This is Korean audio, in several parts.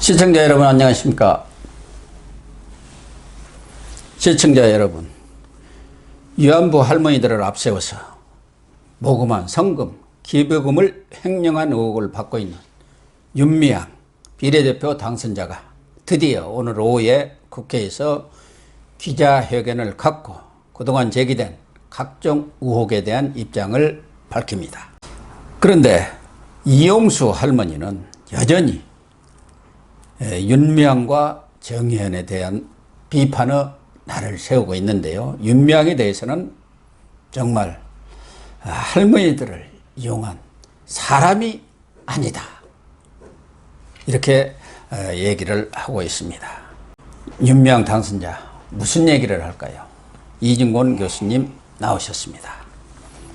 시청자 여러분 안녕하십니까. 시청자 여러분, 위안부 할머니들을 앞세워서 모금한 성금, 기부금을 횡령한 의혹을 받고 있는 윤미향 비례대표 당선자가 드디어 오늘 오후에 국회에서 기자회견을 갖고 그동안 제기된 각종 의혹에 대한 입장을 밝힙니다. 그런데 이용수 할머니는 여전히 윤미향과 정의연에 대한 비판의 날을 세우고 있는데요. 윤미향에 대해서는 정말 할머니들을 이용한 사람이 아니다, 이렇게 얘기를 하고 있습니다. 윤미향 당선자 무슨 얘기를 할까요? 이진곤 교수님 나오셨습니다.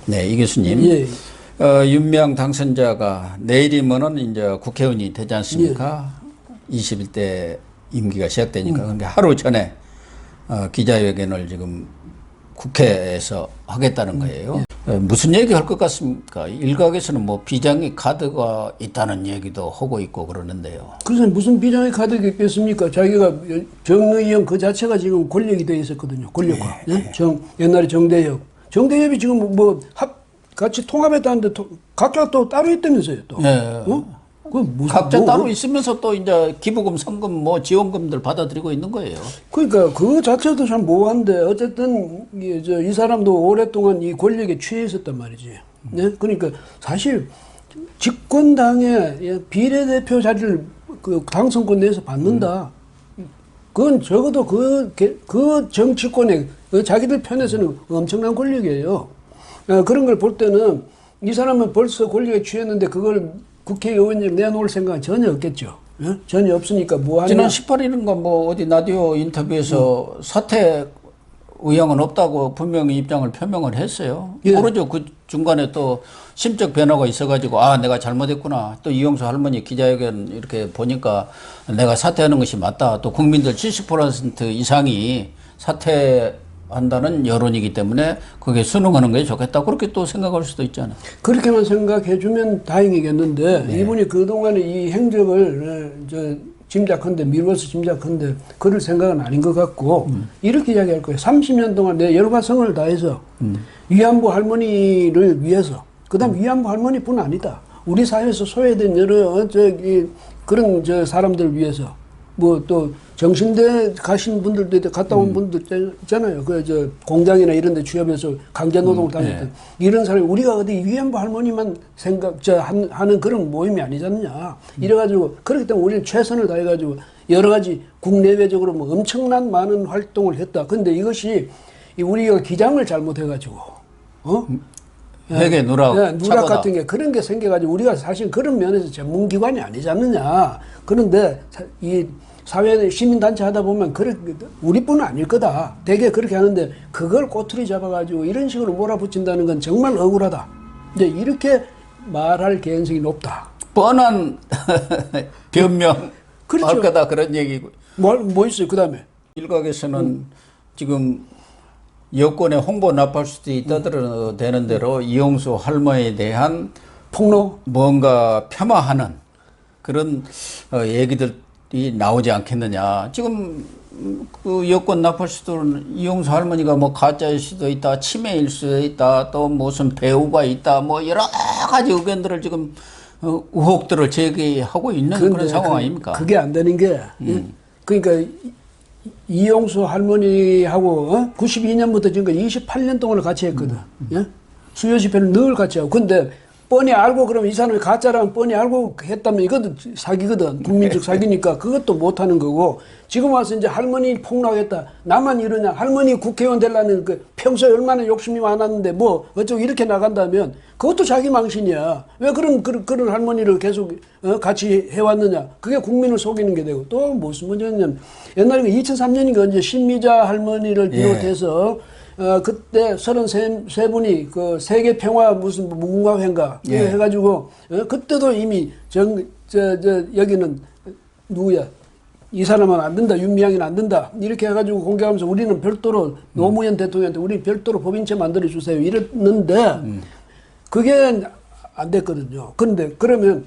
네, 이 교수님. 예. 윤미향 당선자가 내일이면은 이제 국회의원이 되지 않습니까? 예. 21대 임기가 시작되니까. 그러니까 하루 전에 기자회견을 지금 국회에서 하겠다는 거예요. 무슨 얘기 할 것 같습니까? 일각에서는 뭐 비장의 카드가 있다는 얘기도 하고 있고 그러는데요. 그래서 무슨 비장의 카드가 있겠습니까? 자기가 정의연 그 자체가 지금 권력이 되어 있었거든요. 권력화. 예, 예? 옛날에 정대협. 정대협이 지금 뭐 같이 통합했다는데 각자 또 따로 있다면서요. 또. 예. 각자 따로 있으면서 또 이제 기부금, 성금, 뭐 지원금들 받아들이고 있는 거예요. 그러니까 그 자체도 참 모호한데 어쨌든 이 사람도 오랫동안 이 권력에 취해 있었단 말이지. 네? 그러니까 사실 집권당의 비례대표 자리를 그 당선권 내에서 받는다. 그건 적어도 그 정치권의 자기들 편에서는 엄청난 권력이에요. 그런 걸 볼 때는 이 사람은 벌써 권력에 취했는데 그걸 국회의원직 내놓을 생각은 전혀 없겠죠. 예? 전혀 없으니까 뭐 하냐. 지난 18일인가 뭐 어디 라디오 인터뷰에서 사퇴 의향은 없다고 분명히 입장을 표명을 했어요. 예. 모르죠. 그 중간에 또 심적 변화가 있어가지고 아 내가 잘못했구나. 또 이용수 할머니 기자회견 이렇게 보니까 내가 사퇴하는 것이 맞다. 또 국민들 70% 이상이 사퇴한다는 여론이기 때문에 그게 순응하는 게 좋겠다. 그렇게 또 생각할 수도 있잖아요. 그렇게만 생각해주면 다행이겠는데 네. 이분이 그동안에 이 행적을 짐작한데 미루어서 짐작한데 그럴 생각은 아닌 것 같고 이렇게 이야기할 거예요. 30년 동안 내 열과 성을 다해서 위안부 할머니를 위해서 그다음 위안부 할머니뿐 아니다. 우리 사회에서 소외된 여러 그런 사람들을 위해서 뭐 또 정신대 가신 분들도 갔다 온 분들 있잖아요. 공장이나 이런 데 취업해서 강제노동을 당했던 이런 사람이 우리가 어디 위안부 할머니만 하는 그런 모임이 아니지 않느냐. 이래가지고 그렇기 때문에 우리는 최선을 다해가지고 여러 가지 국내외적으로 뭐 엄청난 많은 활동을 했다. 근데 이것이 우리가 기장을 잘못해가지고 회계 누락 같은 게 그런 게 생겨가지고 우리가 사실 그런 면에서 전문기관이 아니지 않느냐. 그런데 이 사회 시민단체 하다 보면 우리뿐은 아닐 거다. 대개 그렇게 하는데 그걸 꼬투리 잡아가지고 이런 식으로 몰아붙인다는 건 정말 억울하다. 이제 이렇게 말할 개연성이 높다. 뻔한 변명 그렇죠. 할 거다 그런 얘기고. 뭐 있어요 그 다음에? 일각에서는 지금 여권에 홍보 납할 수도 있다더러 되는 대로 이용수 할머니에 대한 폭로? 뭔가 폄하하는 그런 얘기들이 나오지 않겠느냐. 지금 그 여권 납할 수도 이용수 할머니가 뭐 가짜일 수도 있다, 치매일 수도 있다, 또 무슨 배우가 있다, 뭐 여러 가지 의견들을 지금 의혹들을 제기하고 있는 그런 상황 아닙니까? 그게 안 되는 게 그러니까 이용수 할머니하고 92년부터 지금까지 28년 동안을 같이 했거든. 예? 수요 집회를 늘 같이 하고. 근데 뻔히 알고 그러면 이 사람이 가짜라면 뻔히 알고 했다면 이것도 사기거든. 국민적 사기니까 그것도 못하는 거고. 지금 와서 이제 할머니 폭로하겠다. 나만 이러냐. 할머니 국회의원 되려는 평소에 얼마나 욕심이 많았는데 뭐 어쩌고 이렇게 나간다면 그것도 자기 망신이야. 왜 그런 할머니를 계속 같이 해왔느냐. 그게 국민을 속이는 게 되고. 또 무슨 문제냐면 옛날에 2003년인가 언제 신미자 할머니를 비롯해서 그때 33분이 그 세계 평화 무슨 무궁화회인가 해가지고 그때도 이미 여기는 누구야 이 사람은 안 된다 윤미향이는 안 된다 이렇게 해가지고 공개하면서 우리는 별도로 노무현 대통령한테 우리 별도로 법인체 만들어 주세요 이랬는데 그게 안 됐거든요. 그런데 그러면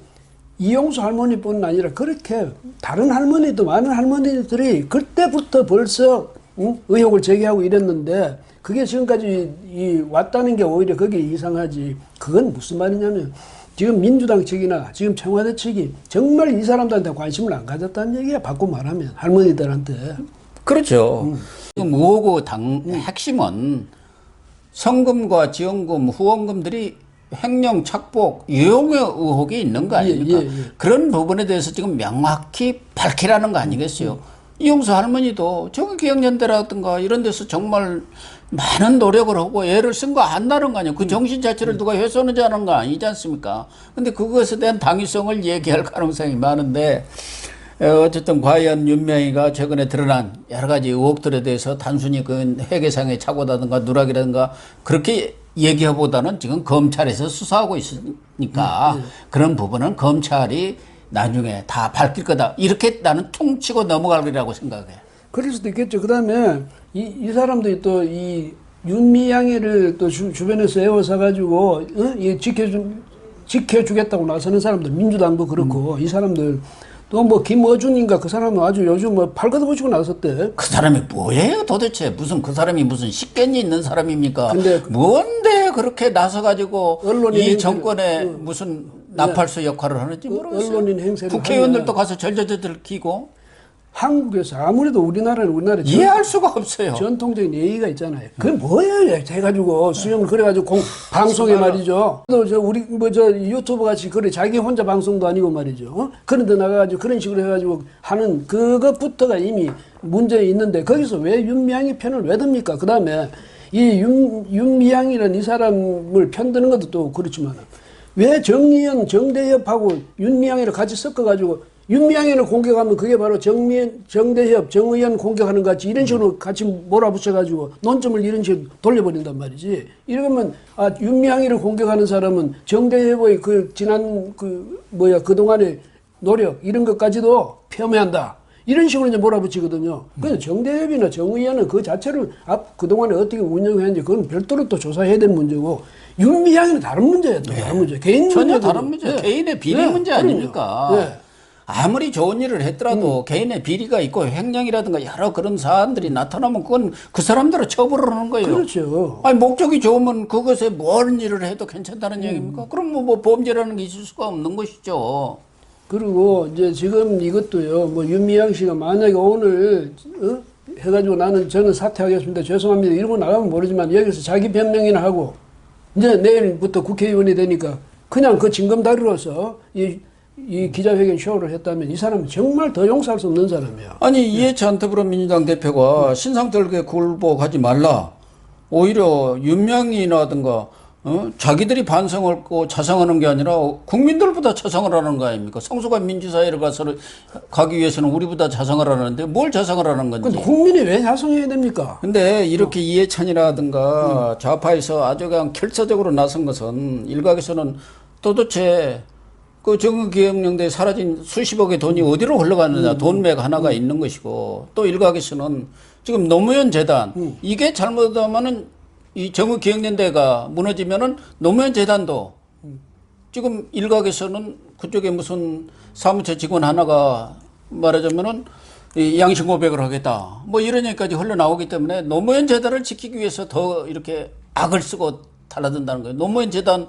이용수 할머니뿐 아니라 그렇게 다른 할머니도 많은 할머니들이 그때부터 벌써 의혹을 제기하고 이랬는데 그게 지금까지 왔다는 게 오히려 그게 이상하지. 그건 무슨 말이냐면 지금 민주당 측이나 지금 청와대 측이 정말 이 사람들한테 관심을 안 가졌다는 얘기야. 바꿔 말하면 할머니들한테. 그렇죠. 지금 의혹의 핵심은 성금과 지원금, 후원금들이 횡령, 착복, 유용의 의혹이 있는 거 아닙니까? 그런 부분에 대해서 지금 명확히 밝히라는 거 아니겠어요? 이용수 할머니도 정의기억연대라든가 이런 데서 정말 많은 노력을 하고 애를 쓴 거 안다는 거 아니에요. 그 정신 자체를 누가 훼손하지 않은 거 아니지 않습니까? 근데 그것에 대한 당위성을 얘기할 가능성이 많은데, 어쨌든 과연 윤명희가 최근에 드러난 여러 가지 의혹들에 대해서 단순히 그 회계상의 착오라든가 누락이라든가 그렇게 얘기하보다는 지금 검찰에서 수사하고 있으니까 그런 부분은 검찰이 나중에 다 밝힐 거다. 이렇게 나는 퉁치고 넘어가리라고 생각해. 그럴 수도 있겠죠. 그 다음에 이 사람들이 또 이 윤미향이를 또 주변에서 애워싸가지고, 지켜주겠다고 나서는 사람들, 민주당도 그렇고, 이 사람들, 또 뭐 김어준인가 그 사람은 아주 요즘 뭐 팔 걷어붙이고 나섰대. 그 사람이 뭐예요 도대체? 무슨 그 사람이 무슨 식견이 있는 사람입니까? 근데 뭔데 그렇게 나서가지고 이 행세를, 정권에 무슨 나팔수 역할을 하는지 모르겠어요. 언론인 행세를 국회의원들도 가서 절절절 키고 한국에서 아무래도 우리나라는 이해할 수가 없어요. 전통적인 예의가 있잖아요. 그게 뭐예요? 해가지고 수영을 그래가지고 방송에 말이죠. 또 우리 유튜브 같이 그래 자기 혼자 방송도 아니고 말이죠. 그런데 나가가지고 그런 식으로 해가지고 하는 그것부터가 이미 문제 있는데 거기서 왜 윤미향이 편을 왜 듭니까? 그 다음에 이 윤미향이라는 이 사람을 편드는 것도 또 그렇지만 왜 정의연, 정대협하고 윤미향이를 같이 섞어가지고 윤미향이를 공격하면 그게 바로 정대협, 정의연 공격하는 것 같이 이런 식으로 같이 몰아붙여가지고 논점을 이런 식으로 돌려버린단 말이지. 이러면, 윤미향이를 공격하는 사람은 정대협의 그동안의 노력, 이런 것까지도 폄훼한다. 이런 식으로 이제 몰아붙이거든요. 그래서 정대협이나 정의연은 그 자체를 그동안에 어떻게 운영했는지 그건 별도로 또 조사해야 되는 문제고, 윤미향이는 다른 문제예요. 또 다른 문제. 개인 전혀 문제도. 다른 문제. 개인의 비리 문제 아닙니까? 아무리 좋은 일을 했더라도 개인의 비리가 있고 횡령이라든가 여러 그런 사안들이 나타나면 그건 그 사람들을 처벌을 하는 거예요. 그렇죠. 아니 목적이 좋으면 그것에 뭔 일을 해도 괜찮다는 얘기입니까? 그럼 뭐 범죄라는 게 있을 수가 없는 것이죠. 그리고 이제 지금 이것도요. 뭐 윤미향 씨가 만약에 오늘 해가지고 저는 사퇴하겠습니다. 죄송합니다. 이러고 나가면 모르지만 여기서 자기 변명이나 하고 이제 내일부터 국회의원이 되니까 그냥 그 징검다리로서 이 기자회견 쇼를 했다면 이 사람은 정말 더 용서할 수 없는 사람이야. 아니 이해찬 더불어민주당 대표가 신상떨게 굴복하지 말라. 오히려 윤명이라든가 자기들이 반성하고 자성하는 게 아니라 국민들보다 자성을 하는 거 아닙니까? 성숙한 민주사회를 가기 위해서는 우리보다 자성을 하는데 뭘 자성을 하는 건지. 근데 국민이 왜 자성해야 됩니까? 근데 이렇게 이해찬이라든가 좌파에서 아주 그냥 결사적으로 나선 것은 일각에서는 도대체 그 정의기억연대에 사라진 수십억의 돈이 어디로 흘러가느냐 돈맥 하나가 있는 것이고 또 일각에서는 지금 노무현 재단 이게 잘못하면은 이 정의기억연대가 무너지면은 노무현 재단도 지금 일각에서는 그쪽에 무슨 사무처 직원 하나가 말하자면은 이 양심 고백을 하겠다 뭐 이런 얘기까지 흘러나오기 때문에 노무현 재단을 지키기 위해서 더 이렇게 악을 쓰고 달라든다는 거예요. 노무현 재단이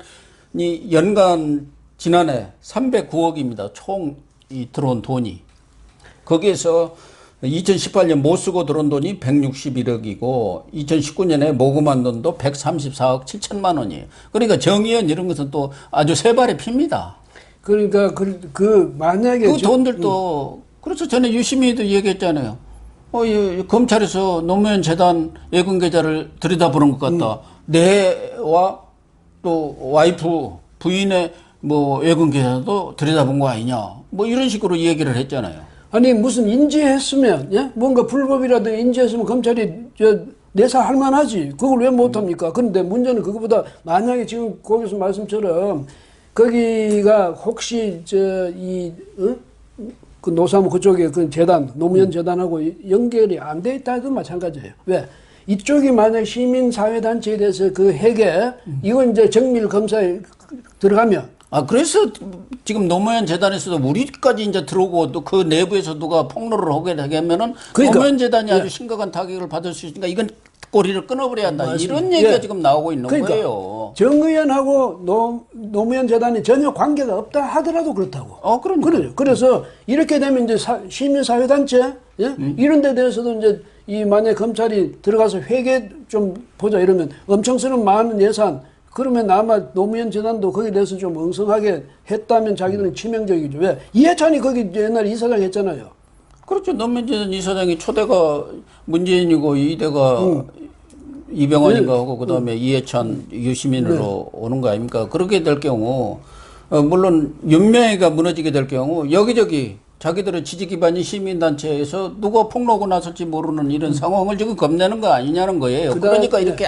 연간 지난해 309억입니다. 총 들어온 돈이. 거기에서 2018년 못 쓰고 들어온 돈이 161억이고 2019년에 모금한 돈도 134억 7천만 원이에요. 그러니까 정의연 이런 것은 또 아주 세 발의 핍니다. 그러니까 만약에 그 돈들도 그래서 전에 유시민도 얘기했잖아요. 검찰에서 노무현 재단 예금 계좌를 들여다보는 것 같다. 내와 또 와이프 부인의 뭐 예금 계좌도 들여다본 거 아니냐. 뭐 이런 식으로 얘기를 했잖아요. 아니 무슨 인지했으면 뭔가 불법이라도 인지했으면 검찰이 내사할 만하지. 그걸 왜 못합니까? 그런데 문제는 그거보다 만약에 지금 거기서 말씀처럼 거기가 혹시 그 노사모 그쪽에 그 재단 노무현 재단하고 연결이 안 돼 있다 해도 마찬가지예요. 왜? 이쪽이 만약 시민사회단체에 대해서 그 회계 이건 이제 정밀 검사에 들어가면 아, 그래서 지금 노무현 재단에서도 우리까지 이제 들어오고 또 그 내부에서 누가 폭로를 하게 되면은 그러니까, 노무현 재단이 아주 심각한 타격을 받을 수 있으니까 이건 꼬리를 끊어버려야 한다. 맞습니다. 이런 얘기가 예. 지금 나오고 있는 그러니까 거예요. 정 의원하고 노무현 재단이 전혀 관계가 없다 하더라도 그렇다고. 그러니까. 그래요. 그래서 이렇게 되면 이제 시민사회단체 예? 이런 데 대해서도 이제 이 만약 검찰이 들어가서 회계 좀 보자 이러면 엄청스러운 많은 예산 그러면 아마 노무현 재단도 거기에 대해서 좀 엉성하게 했다면 자기들은 치명적이죠. 왜? 이해찬이 거기 옛날에 이사장 했잖아요. 그렇죠. 노무현 전 이사장이 초대가 문재인이고 이대가 이병헌인가 하고 그다음에 이해찬 유시민으로 오는 거 아닙니까? 그렇게 될 경우 물론 윤명희가 무너지게 될 경우 여기저기 자기들의 지지 기반인 시민단체에서 누가 폭로하고 나설지 모르는 이런 상황을 지금 겁내는 거 아니냐는 거예요. 그러니까 이렇게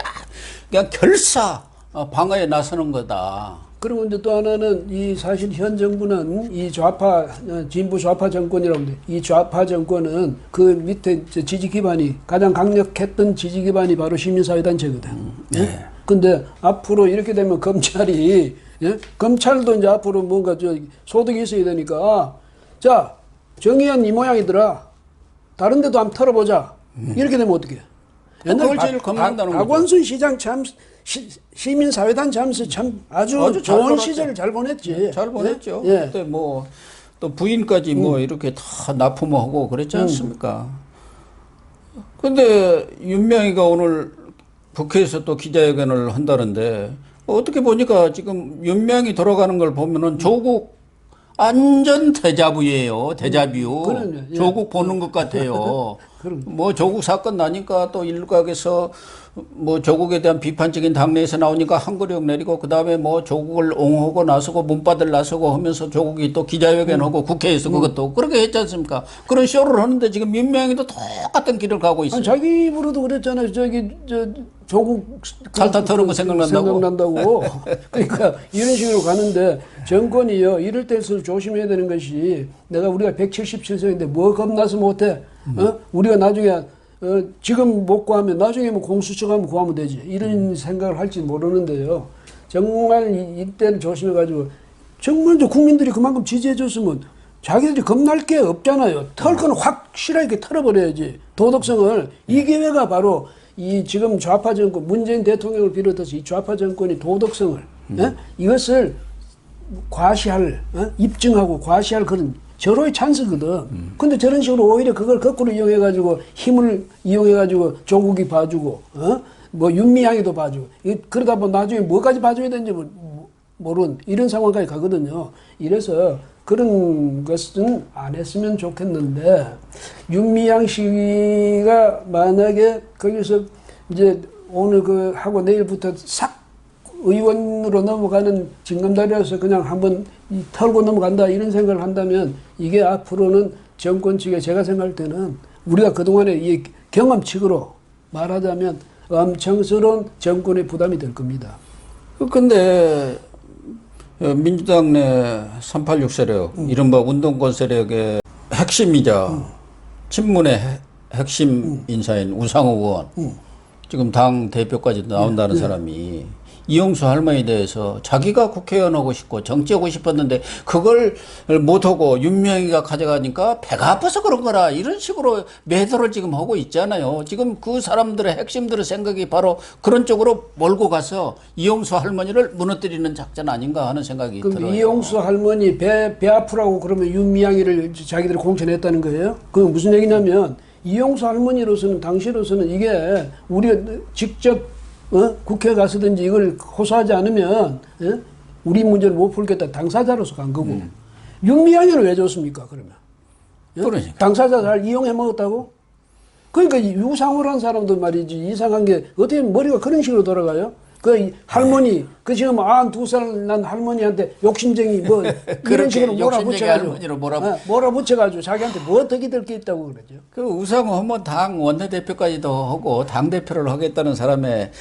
그냥 결사 방어에 나서는 거다. 그리고 이제 또 하나는 이 사실 현 정부는 이 좌파 진보 좌파 정권이라고 하는데 이 좌파 정권은 그 밑에 지지 기반이 가장 강력했던 지지 기반이 바로 시민사회단체거든. 예? 근데 앞으로 이렇게 되면 검찰이 예? 검찰도 이제 앞으로 뭔가 소득이 있어야 되니까 자 정의연 이 모양이더라. 다른 데도 한번 털어보자. 이렇게 되면 어떻게? 그걸 제일 겁난다는 거죠. 박원순 시장 참 시민사회단체 하면서 참 아주 좋은 시절을 잘 보냈지. 잘 보냈죠. 예? 그때 뭐 또 부인까지 뭐 이렇게 다 납품하고 그랬지 않습니까? 근데 윤명희가 오늘 국회에서 또 기자회견을 한다는데 어떻게 보니까 지금 윤명희 돌아가는 걸 보면은 조국 완전 데자부예요. 데자뷰. 그럼요. 예. 조국 보는 것 같아요. 뭐 조국 사건 나니까 또 일각에서 뭐 조국에 대한 비판적인 당내에서 나오니까 한거령 내리고 그다음에 뭐 조국을 옹호하고 나서고 문바들 나서고 하면서 조국이 또 기자회견하고 국회에서 그것도 그렇게 했지 않습니까? 그런 쇼를 하는데 지금 민명희도 똑같은 길을 가고 있어요. 아니, 자기 입으로도 그랬잖아요. 조국 탈탈 털은 생각난다고. 그러니까 이런 식으로 가는데 정권이요. 이럴 때일수록 조심해야 되는 것이 우리가 177석인데 뭐 겁나서 못해. 우리가 나중에 지금 못 구하면 나중에 뭐 공수처가면 구하면 되지. 이런 생각을 할지 모르는데요. 정말 이때를 조심해가지고 정말 국민들이 그만큼 지지해줬으면 자기들이 겁날 게 없잖아요. 털 거는 확실하게 털어버려야지. 도덕성을. 이 기회가 바로 이 지금 좌파 정권, 문재인 대통령을 비롯해서 이 좌파 정권이 도덕성을, 이것을 과시할, 입증하고 과시할 그런 절호의 찬스거든. 근데 저런 식으로 오히려 그걸 거꾸로 이용해가지고 힘을 이용해가지고 조국이 봐주고, 뭐 윤미향이도 봐주고, 그러다 보면 나중에 뭐까지 봐줘야 되는지 모르는 이런 상황까지 가거든요. 이래서 그런 것은 안 했으면 좋겠는데, 윤미향 씨가 만약에 거기서 이제 오늘 하고 내일부터 싹 의원으로 넘어가는 징검다리에서 그냥 한번 털고 넘어간다 이런 생각을 한다면 이게 앞으로는 정권 측에 제가 생각할 때는 우리가 그동안에 이 경험칙으로 말하자면 엄청스러운 정권의 부담이 될 겁니다. 근데 민주당 내 386 세력, 이른바 운동권 세력의 핵심이자 친문의 핵심 인사인 우상호 의원, 지금 당 대표까지 나온다는 사람이 이용수 할머니에 대해서 자기가 국회의원 하고 싶고 정치하고 싶었는데 그걸 못하고 윤명희가 가져가니까 배가 아파서 그런 거라 이런 식으로 매도를 지금 하고 있잖아요. 지금 그 사람들의 핵심들의 생각이 바로 그런 쪽으로 몰고 가서 이용수 할머니를 무너뜨리는 작전 아닌가 하는 생각이 들어요. 이용수 할머니 배 아프라고 그러면 윤미향이를 자기들이 공천했다는 거예요? 그건 무슨 얘기냐면 이용수 할머니로서는 당시로서는 이게 우리가 직접 국회에 가서든지 이걸 호소하지 않으면 우리 문제를 못 풀겠다 당사자로서 간 거고 윤미향이는 왜 줬습니까 그러면? 그러니까. 당사자 잘 이용해 먹었다고? 그러니까 유상호라는 사람도 말이지 이상한 게 어떻게 머리가 그런 식으로 돌아가요? 그 할머니 그 지금 92살 난 할머니한테 욕심쟁이 뭐 이런 식으로 몰아붙여가지고 몰아붙여가지고 자기한테 뭐 덕이 될 게 있다고 그러죠. 그 우상호 한번 당 원내대표까지도 하고 당 대표를 하겠다는 사람의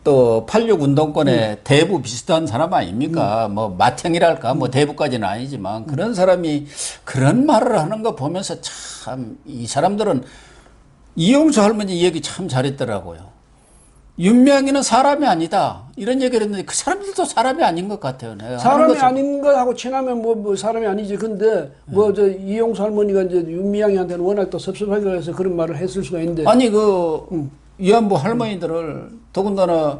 또 86 운동권의 대부 비슷한 사람 아닙니까? 뭐 맏형이랄까 뭐 대부까지는 아니지만 그런 사람이 그런 말을 하는 거 보면서 참 이 사람들은 이용수 할머니 얘기 참 잘했더라고요. 윤미향이는 사람이 아니다. 이런 얘기를 했는데 그 사람들도 사람이 아닌 것 같아요. 내가 하는 사람이 것은. 아닌 거하고 친하면 뭐 사람이 아니지. 근데 뭐 저 이용수 할머니가 이제 윤미향이한테는 워낙 또 섭섭하게 해서 그런 말을 했을 수가 있는데. 아니 위안부 할머니들을 더군다나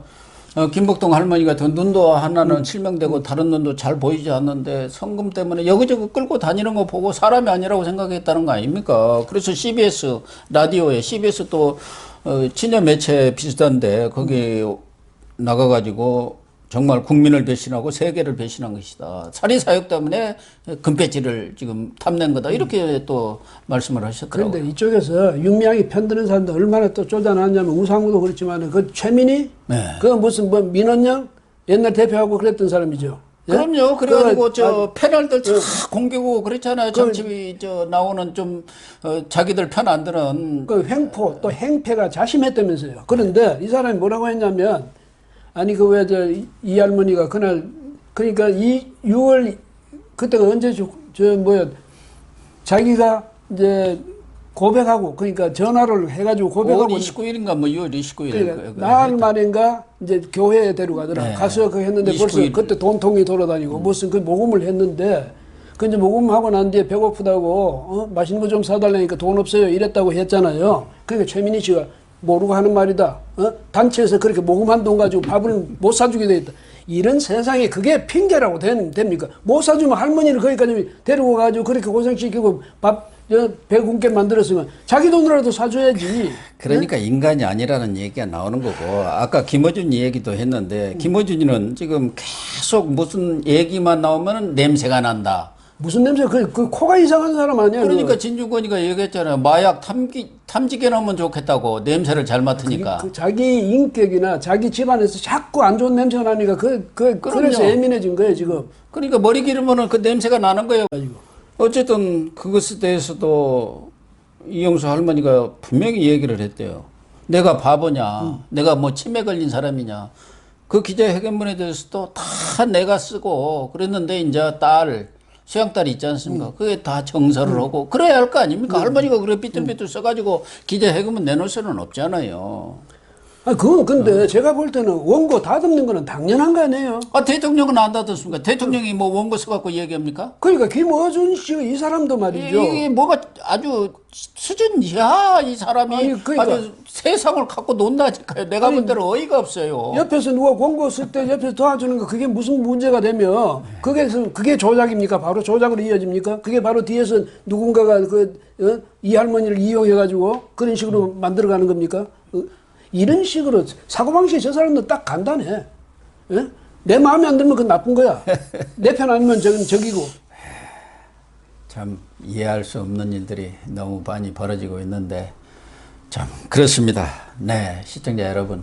김복동 할머니 같은 눈도 하나는 실명되고 다른 눈도 잘 보이지 않는데 성금 때문에 여기저기 끌고 다니는 거 보고 사람이 아니라고 생각했다는 거 아닙니까? 그래서 CBS 라디오에 CBS 또 친여 매체 비슷한데 거기 나가가지고 정말 국민을 배신하고 세계를 배신한 것이다. 살인 사역 때문에 금배지를 지금 탐낸 거다. 이렇게 또 말씀을 하셨더라고요. 그런데 이쪽에서 윤미향이 편드는 사람들 얼마나 또 쪼잔하냐면 우상우도 그렇지만 그 최민희 그 무슨 뭐 민원영 옛날 대표하고 그랬던 사람이죠. 예? 그럼요. 그래가지고 저 패널들 다 공개고 그랬잖아요. 정치 나오는 좀 자기들 편 안 드는 그 횡포 또 행패가 자심했다면서요. 그런데 이 사람이 뭐라고 했냐면 아니 그 왜 저 이 할머니가 그날 그러니까 6월 그때가 언제 저 뭐야 자기가 이제 고백하고 그러니까 전화를 해가지고 고백하고 5월 29일인가 뭐 6월 29일 그러니까 나흘 만인가 이제 교회에 데려가더라. 네. 가서 그 했는데 29일. 벌써 그때 돈통이 돌아다니고 무슨 그 모금을 했는데 그 이제 모금하고 난 뒤에 배고프다고 맛있는 거 좀 사달라니까 돈 없어요 이랬다고 했잖아요. 그러니까 최민희 씨가 모르고 하는 말이다. 단체에서 그렇게 모금한 돈 가지고 밥을 못 사주게 돼 있다. 이런 세상에 그게 핑계라고 됩니까? 못 사주면 할머니를 거기까지 데리고 가지고 그렇게 고생시키고 배 굶게 만들었으면 자기 돈으로라도 사줘야지. 그러니까 인간이 아니라는 얘기가 나오는 거고 아까 김어준 얘기도 했는데 김어준이는 지금 계속 무슨 얘기만 나오면 냄새가 난다. 무슨 냄새? 그 코가 이상한 사람 아니야? 그러니까 진중권이가 얘기했잖아요. 마약 탐지게 넣으면 좋겠다고 냄새를 잘 맡으니까. 그 자기 인격이나 자기 집안에서 자꾸 안 좋은 냄새가 나니까 그래서 예민해진 거예요 지금. 그러니까 머리 기르면은 그 냄새가 나는 거예요. 어쨌든 그것에 대해서도 이용수 할머니가 분명히 얘기를 했대요. 내가 바보냐, 내가 뭐 치매 걸린 사람이냐. 그 기자회견문에 대해서도 다 내가 쓰고 그랬는데 이제 수양딸이 있지 않습니까? 그게 다 정서를 하고 그래야 할 거 아닙니까? 할머니가 그래 삐뚤삐뚤 써가지고 기자회견문 내놓을 수는 없잖아요. 그건 근데 제가 볼 때는 원고 다듬는 거는 당연한 거 아니에요? 대통령은 안 다듬습니까? 대통령이 뭐 원고 써갖고 얘기합니까? 그러니까 김어준 씨가 이 사람도 말이죠. 이게 뭐가 아주 수준 이하 이 사람이 아니, 그러니까. 아주 세상을 갖고 논다니까요. 내가 볼 때는 어이가 없어요. 옆에서 누가 원고 쓸 때 옆에서 도와주는 거 그게 무슨 문제가 되면 그게 조작입니까? 바로 조작으로 이어집니까? 그게 바로 뒤에서 누군가가 이 할머니를 이용해가지고 그런 식으로 만들어가는 겁니까? 이런 식으로 사고방식이 저 사람도 딱 간단해. 예? 내 마음에 안 들면 그건 나쁜 거야. 내 편 아니면 적이고. 참 이해할 수 없는 일들이 너무 많이 벌어지고 있는데 참 그렇습니다. 네, 시청자 여러분,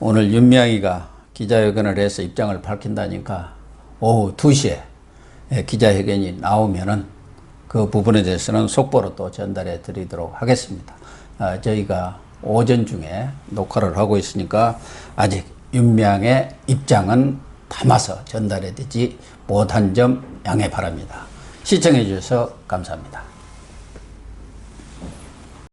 오늘 윤미향이가 기자회견을 해서 입장을 밝힌다니까 오후 2시에 기자회견이 나오면은 그 부분에 대해서는 속보로 또 전달해 드리도록 하겠습니다. 저희가 오전 중에 녹화를 하고 있으니까 아직 윤미향의 입장은 담아서 전달해 드리지 못한 점 양해 바랍니다. 시청해 주셔서 감사합니다.